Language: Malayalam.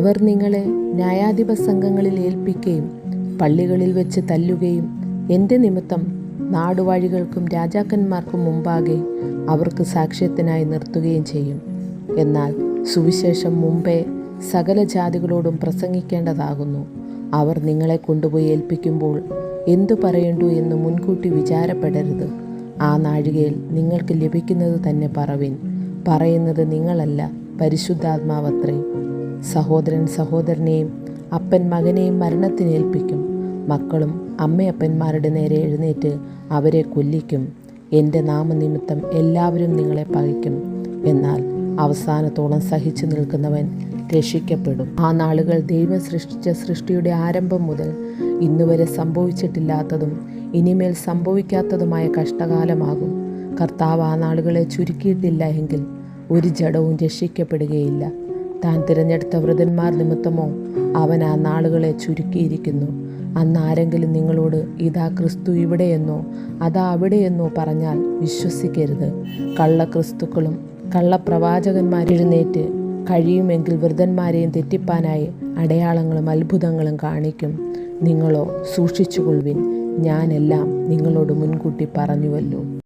അവർ നിങ്ങളെ ന്യായാധിപ സംഘങ്ങളിൽ ഏൽപ്പിക്കുകയും പള്ളികളിൽ വെച്ച് തല്ലുകയും എൻ്റെ നിമിത്തം നാടുവാഴികൾക്കും രാജാക്കന്മാർക്കും മുമ്പാകെ അവർക്ക് സാക്ഷ്യത്തിനായി നിർത്തുകയും ചെയ്യും. എന്നാൽ സുവിശേഷം മുമ്പേ സകല ജാതികളോടും പ്രസംഗിക്കേണ്ടതാകുന്നു. അവർ നിങ്ങളെ കൊണ്ടുപോയി ഏൽപ്പിക്കുമ്പോൾ എന്തു പറയണ്ടു എന്ന് മുൻകൂട്ടി വിചാരപ്പെടരുത്. ആ നാഴികയിൽ നിങ്ങൾക്ക് ലഭിക്കുന്നത് തന്നെ പറവിൻ. പറയുന്നത് നിങ്ങളല്ല, പരിശുദ്ധാത്മാവത്രേ. സഹോദരൻ സഹോദരനെയും അപ്പൻ മകനെയും മരണത്തിനേൽപ്പിക്കും. മക്കളും അമ്മയപ്പന്മാരുടെ നേരെ എഴുന്നേറ്റ് അവരെ കൊല്ലിക്കും. എൻ്റെ നാമനിമിത്തം എല്ലാവരും നിങ്ങളെ പകയ്ക്കും. എന്നാൽ അവസാനത്തോളം സഹിച്ചു നിൽക്കുന്നവൻ രക്ഷിക്കപ്പെടും. ആ നാളുകൾ ദൈവം സൃഷ്ടിച്ച സൃഷ്ടിയുടെ ആരംഭം മുതൽ ഇന്നുവരെ സംഭവിച്ചിട്ടില്ലാത്തതും ഇനിമേൽ സംഭവിക്കാത്തതുമായ കഷ്ടകാലമാകും. കർത്താവ് ആ നാളുകളെ ചുരുക്കിയിട്ടില്ല എങ്കിൽ ഒരു ജഡവും രക്ഷിക്കപ്പെടുകയില്ല. താൻ തിരഞ്ഞെടുത്ത വൃതന്മാർ നിമിത്തമോ അവൻ ആ നാളുകളെ ചുരുക്കിയിരിക്കുന്നു. അന്ന് ആരെങ്കിലും നിങ്ങളോട് ഇതാ ക്രിസ്തു ഇവിടെയെന്നോ അതാ അവിടെയെന്നോ പറഞ്ഞാൽ വിശ്വസിക്കരുത്. കള്ളക്രിസ്തുക്കളും കള്ളപ്രവാചകന്മാരെഴുന്നേറ്റ് കഴിയുമെങ്കിൽ വൃതന്മാരെയും തെറ്റിപ്പാനായി അടയാളങ്ങളും അത്ഭുതങ്ങളും കാണിക്കും. നിങ്ങളോ സൂക്ഷിച്ചുകൊള്ളുവിൻ. ഞാനെല്ലാം നിങ്ങളോട് മുൻകൂട്ടി പറഞ്ഞുവല്ലോ.